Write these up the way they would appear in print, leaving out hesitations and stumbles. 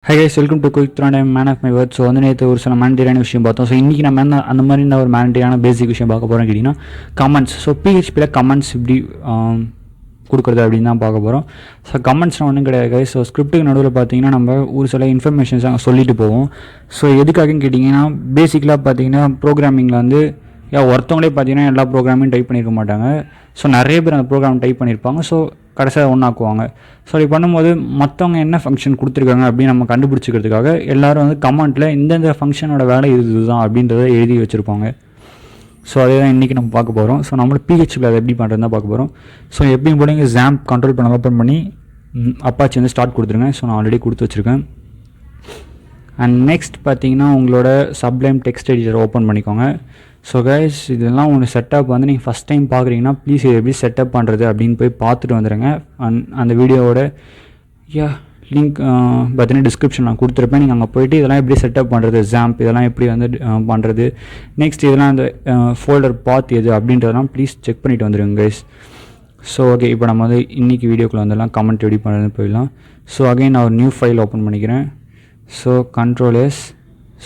High guys, welcome to quick throw time man of my word. So வந்து நேற்று ஒரு சில மேண்டேரியான விஷயம் பார்த்தோம். ஸோ இன்றைக்கி நம்ம என்ன அந்த மாதிரி ஒரு மேண்டேரியான பேசிக் விஷயம் பார்க்க போகிறோம் கேட்டிங்கன்னா கமெண்ட்ஸ். ஸோ பிஹெச்பியில் கமெண்ட்ஸ் இப்படி கொடுக்குறது அப்படின்னு தான் பார்க்க போகிறோம். ஸோ கமெண்ட்ஸ்னால் ஒன்றும் கிடையாது கைஸ். ஸோ ஸ்கிரிப்ட்டுக்கு நடுவில் பார்த்தீங்கன்னா நம்ம ஒரு சில இன்ஃபர்மேஷன்ஸ் அங்கே சொல்லிட்டு போவோம். ஸோ எதுக்காகன்னு கேட்டிங்கன்னா பேசிக்கலாக பார்த்தீங்கன்னா ப்ரோக்ராமிங்கில் வந்து ஒருத்தவங்களே பார்த்தீங்கன்னா எல்லா ப்ரோக்ராமையும் டைப் பண்ணியிருக்க மாட்டாங்க. ஸோ நிறைய பேர் அந்த ப்ரோக்ராம் டைப் பண்ணியிருப்பாங்க. ஸோ கடைசியாக ஒன்றாக்குவாங்க. ஸோ அப்படி பண்ணும்போது மற்றவங்க என்ன ஃபங்க்ஷன் கொடுத்துருக்காங்க அப்படின்னு நம்ம கண்டுபிடிச்சிக்கிறதுக்காக எல்லோரும் வந்து கமெண்ட்டில் இந்தந்த ஃபங்க்ஷனோட வேலை இதுதான் அப்படின்றத எழுதி வச்சுருப்பாங்க. ஸோ அதே தான் இன்றைக்கி நம்ம பார்க்க போகிறோம். ஸோ நம்மளோட பிஹெச்பியில் அதை எப்படி பண்ணுறது தான் பார்க்க போகிறோம். ஸோ எப்படியும் போல இங்கே ஜாம்ப் கண்ட்ரோல் பண்ண ஓப்பன் பண்ணி அப்பாச்சி வந்து ஸ்டார்ட் கொடுத்துருங்க. ஸோ நான் ஆல்ரெடி கொடுத்து வச்சுருக்கேன். அண்ட் நெக்ஸ்ட் பார்த்தீங்கன்னா உங்களோட சப்ளைம் டெக்ஸ்ட் எடிட்டர் ஓப்பன் பண்ணிக்கோங்க. ஸோ கைஸ், இதெல்லாம் உங்கள் செட்டப் வந்து நீங்கள் ஃபஸ்ட் டைம் பார்க்குறீங்கன்னா ப்ளீஸ் இது எப்படி செட்டப் பண்ணுறது அப்படின்னு போய் பார்த்துட்டு வந்துடுங்க. அந்த வீடியோவோட லிங்க் பார்த்தீங்கன்னா டிஸ்கிரிப்ஷன் நான் கொடுத்துருப்பேன். நீங்கள் அங்கே போய்ட்டு இதெல்லாம் எப்படி செட்டப் பண்ணுறது, ஜாம்ப் இதெல்லாம் எப்படி வந்து பண்ணுறது, நெக்ஸ்ட் இதெல்லாம் அந்த ஃபோல்டர் பாத் எது அப்படின்றதெல்லாம் ப்ளீஸ் செக் பண்ணிவிட்டு வந்துடுங்க கைஸ். ஸோ ஓகே, இப்போ நம்ம வந்து இன்றைக்கி வீடியோக்குள்ளே வந்துடலாம். கமெண்ட் எப்படி பண்ணுறதுன்னு போயிடலாம். ஸோ அகைன் நான் ஒரு நியூ ஃபைல் ஓப்பன் பண்ணிக்கிறேன். ஸோ கண்ட்ரோல்-S.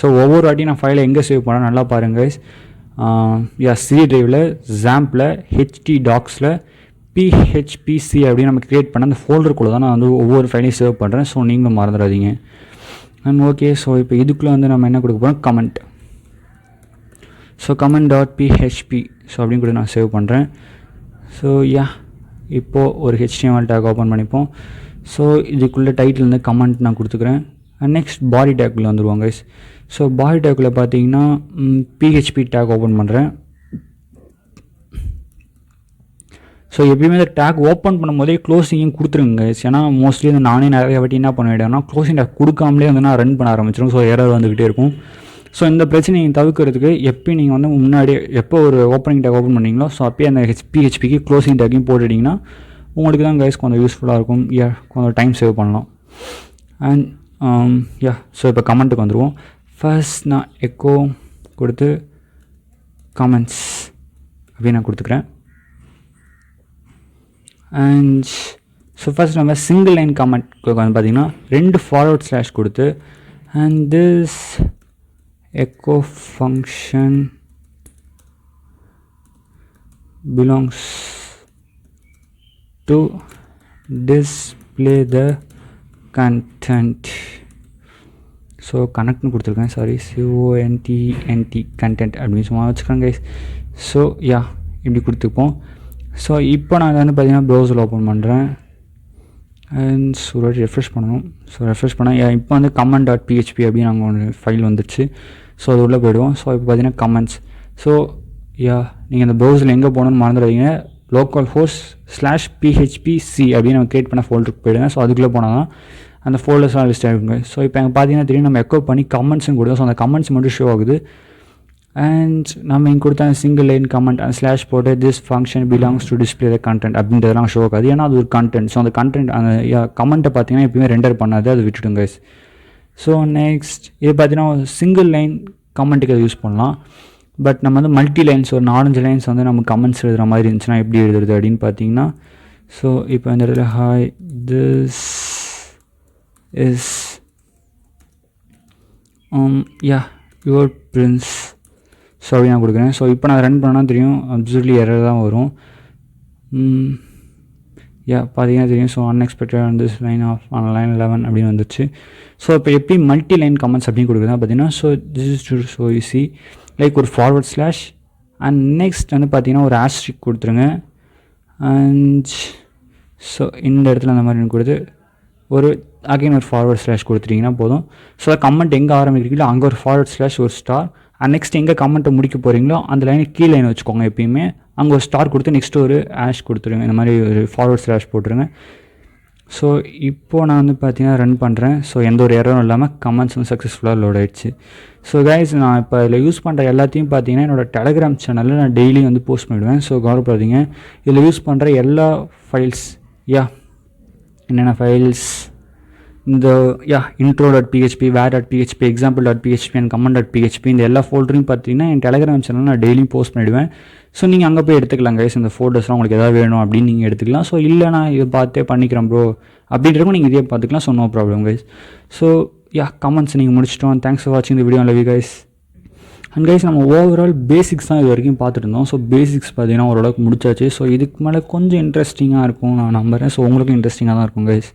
ஸோ ஒவ்வொரு வாட்டியும் நான் ஃபைலை எங்கே சேவ் பண்ணேன் நல்லா பாருங்கள் கைஸ். சி டிரைவில், ஜாம்பில், ஹெச்டி டாக்ஸில், பிஹெச்பிசி அப்படின்னு நம்ம க்ரியேட் பண்ண அந்த ஃபோல்டருக்குள்ளே தான் நான் வந்து ஒவ்வொரு ஃபைலையும் சேவ் பண்ணுறேன். ஸோ நீங்களும் மறந்துடாதீங்க. அண்ட் ஓகே, ஸோ இப்போ இதுக்குள்ளே வந்து நம்ம என்ன கொடுக்க போகிறோம், comment. So comment dot PHP so அப்படின்னு கூட நான் சேவ் பண்ணுறேன். ஸோ இப்போது ஒரு HTML டேக் ஓப்பன் பண்ணிப்போம். ஸோ இதுக்குள்ளே டைட்டில் வந்து கமெண்ட் நான் கொடுத்துக்கிறேன். அண்ட் நெக்ஸ்ட் பாடி டேக்குள்ளே வந்துடுவாங்க கைஸ். ஸோ பாடி டேக்குள்ளே பார்த்தீங்கன்னா பிஹெச்பி டேக் ஓப்பன் பண்ணுறேன். ஸோ எப்பயுமே இந்த டேக் ஓப்பன் பண்ணும்போதே க்ளோசிங்கும் கொடுத்துருங்க கைஸ். ஏன்னா மோஸ்ட்லி வந்து நானே நிறைய வாட்டி என்ன பண்ணிவிட்டேன்னா க்ளோசிங் டேக் கொடுக்காமலே வந்து நான் ரன் பண்ண ஆரம்பிச்சிடும். ஸோ எரர் வந்துக்கிட்டே இருக்கும். ஸோ இந்த பிரச்சனையை தவிர்க்கிறதுக்கு எப்பயும் நீங்கள் வந்து முன்னாடியே எப்போ ஒரு ஓப்பனிங் டேக் ஓப்பன் பண்ணிங்களோ ஸோ அப்போயே அந்த பிஹெச்பிக்கு க்ளோசிங் டேக்கையும் போட்டுட்டிங்கன்னா உங்களுக்கு தான் கைஸ் கொஞ்சம் யூஸ்ஃபுல்லாக இருக்கும். கொஞ்சம் டைம் சேவ் பண்ணலாம். அண்ட் ஸோ இப்போ கமெண்ட்டுக்கு வந்துடுவோம். ஃபர்ஸ்ட் நான் எக்கோ கொடுத்து கமெண்ட்ஸ் அப்படின்னு நான் கொடுத்துக்கிறேன். அண்ட் ஸோ ஃபர்ஸ்ட் நம்ம சிங்கிள் லைன் கமெண்ட் வந்து பார்த்திங்கன்னா 2 ஃபார்வர்ட் ஸ்லாஷ் கொடுத்து and this echo function belongs to display the content. So கனெக்ட்னு கொடுத்துருக்கேன், சாரி, CONTENT கண்டென்ட் அப்படின்னு சும்மா வச்சுக்கோங்க கைஸ். ஸோ இப்படி கொடுத்துப்போம். ஸோ இப்போ நான் வந்து பார்த்தீங்கன்னா ப்ரௌசர் ஓப்பன் பண்ணுறேன். அண்ட் ஸோ ரெஃப்ரெஷ் பண்ணணும். ஸோ ரெஃப்ரெஷ் பண்ணால் இப்போ வந்து கமெண்ட் டாட் பிஹெச்பி அப்படின்னு நாங்கள் ஒன்று ஃபைல் வந்துடுச்சு. ஸோ அது உள்ளே போய்டுவோம். ஸோ இப்போ பார்த்தீங்கன்னா கமெண்ட்ஸ். ஸோ நீங்கள் அந்த ப்ரௌசரில் எங்கே போகணுன்னு மறந்துடாதீங்க. லோக்கல் ஹோஸ்ட் /phpc அப்படின்னு நம்ம க்ரியேட் பண்ண ஃபோல்டருக்கு போய்டுங்க. ஸோ அதுக்குள்ளே போனால் தான் அந்த ஃபோல்டர்ஸ்லாம் லிஸ்ட் ஆகிருக்குங்க. ஸோ இப்போ எங்கள் பார்த்தீங்கன்னா தெரியும் நம்ம எக்கோ பண்ணி கமெண்ட்ஸும் கொடுத்தோம். ஸோ அந்த கமெண்ட்ஸ் மட்டும் ஷோ ஆகுது. அண்ட் நம்ம இங்கே கொடுத்தா சிங்கிள் லைன் கமெண்ட் அந்த ஸ்லாஷ் போட்டு this function belongs to display the content அப்படின்றதெல்லாம் ஷோ ஆகாது. ஏன்னா அது ஒரு கண்டென்ட். ஸோ அந்த கண்டென்ட் அந்த கமெண்ட்டை பார்த்தீங்கன்னா எப்பயுமே ரெண்டர் பண்ணாது, அது விட்டுடுங்க. ஸோ நெக்ஸ்ட் இது பார்த்தீங்கன்னா சிங்கிள் லைன் கமெண்ட்டுக்கு அதை யூஸ் பண்ணலாம். பட் நம்ம வந்து மல்டி லைன்ஸ் ஒரு 4-5 லைன்ஸ் வந்து நம்ம கமெண்ட்ஸ் எழுதுகிற மாதிரி இருந்துச்சுன்னா எப்படி எழுதுறது அப்படின்னு பார்த்தீங்கன்னா ஸோ இப்போ இந்த இடத்துல hi this is your Prince so அப்படி நான் கொடுக்குறேன். ஸோ இப்போ நான் ரன் பண்ணால் தெரியும் அப்சல்யூட்லி எரர் தான் வரும். பார்த்தீங்கன்னா தெரியும். So unexpected on this line of on line 11 அப்படின்னு வந்துச்சு. ஸோ இப்போ எப்படி மல்டி லைன் கமெண்ட்ஸ் அப்படின்னு கொடுக்குறதா பார்த்தீங்கன்னா so this is to so easy like ஒரு ஃபார்வர்ட் ஸ்லாஷ் அண்ட் நெக்ஸ்ட் வந்து பார்த்தீங்கன்னா ஒரு ஆஸ்ட்ரிக் கொடுத்துருங்க. அண்ட் ஸோ இந்த இடத்துல அந்த மாதிரி கொடுத்து ஒரு அகைன் ஒரு ஃபார்வர்ட் ஸ்லாஷ் கொடுத்துட்டிங்கன்னா போதும். ஸோ கமெண்ட் எங்கே ஆரம்பிக்கிறீங்களோ அங்கே ஒரு ஃபார்வர்ட் ஸ்லாஷ் ஒரு ஸ்டார் அண்ட் நெக்ஸ்ட் எங்கே கமெண்ட்டை முடிக்க போகிறீங்களோ அந்த லைனுக்கு கீழே லைன் வச்சுக்கோங்க. எப்பயுமே அங்கே ஒரு ஸ்டார் கொடுத்து நெக்ஸ்ட் ஒரு ஆஷ் கொடுத்துருங்க. இந்த மாதிரி ஒரு ஃபார்வர்ட் ஸ்லாஷ் போட்டுருங்க. ஸோ இப்போது நான் வந்து பார்த்தீங்கன்னா ரன் பண்ணுறேன். ஸோ எந்த ஒரு எரரும் இல்லாமல் கமெண்ட்ஸ் வந்து சக்ஸஸ்ஃபுல்லாக லோட் ஆகிடுச்சு. ஸோ கைஸ், நான் இப்போ இதில் யூஸ் பண்ணுற எல்லாத்தையும் பார்த்தீங்கன்னா என்னோடய டெலகிராம் சேனலில் நான் டெய்லியும் வந்து போஸ்ட் பண்ணிவிடுவேன். ஸோ கவலைப்படாதீங்க. இதில் யூஸ் பண்ணுற எல்லா ஃபைல்ஸ் என்னென்ன ஃபைல்ஸ் இந்த intro.php, var.php, example.php and comment.php இந்த எல்லா ஃபோல்டரையும் பார்த்தீங்கன்னா என் டெலகிராம் சேனல் நான் டெய்லியும் போஸ்ட் பண்ணிவிடுவேன். ஸோ நீங்கள் அங்கே போய் எடுத்துக்கலாம் கைஸ். இந்த ஃபோட்டோஸ்லாம் உங்களுக்கு எதாவது வேணும் அப்படின்னு நீங்கள் எடுத்துக்கலாம். ஸோ இல்லை நான் இதை பார்த்தே பண்ணிக்கிறேன் ப்ரோ அப்படின்றக்கும் நீங்கள் இதே பார்த்துக்கலாம். So no problem guys. So yeah comments நீங்கள் முடிச்சிட்டோம். தேங்க்ஸ் ஃபார் வாட்சிங் the video. Love you guys. And guys நம்ம ஓவரால் பேசிக்ஸ் தான் இது வரைக்கும் பார்த்துட்டு இருந்தோம். ஸோ பேசிக்ஸ் பார்த்தீங்கன்னா ஓரளவுக்கு முடிச்சாச்சு. ஸோ இதுக்கு மேலே கொஞ்சம் இன்ட்ரெஸ்டிங்காக இருக்கும் நான் நம்புகிறேன். ஸோ உங்களுக்கும் இன்ட்ரெஸ்டிங்காக தான் இருக்கும் கைஸ்.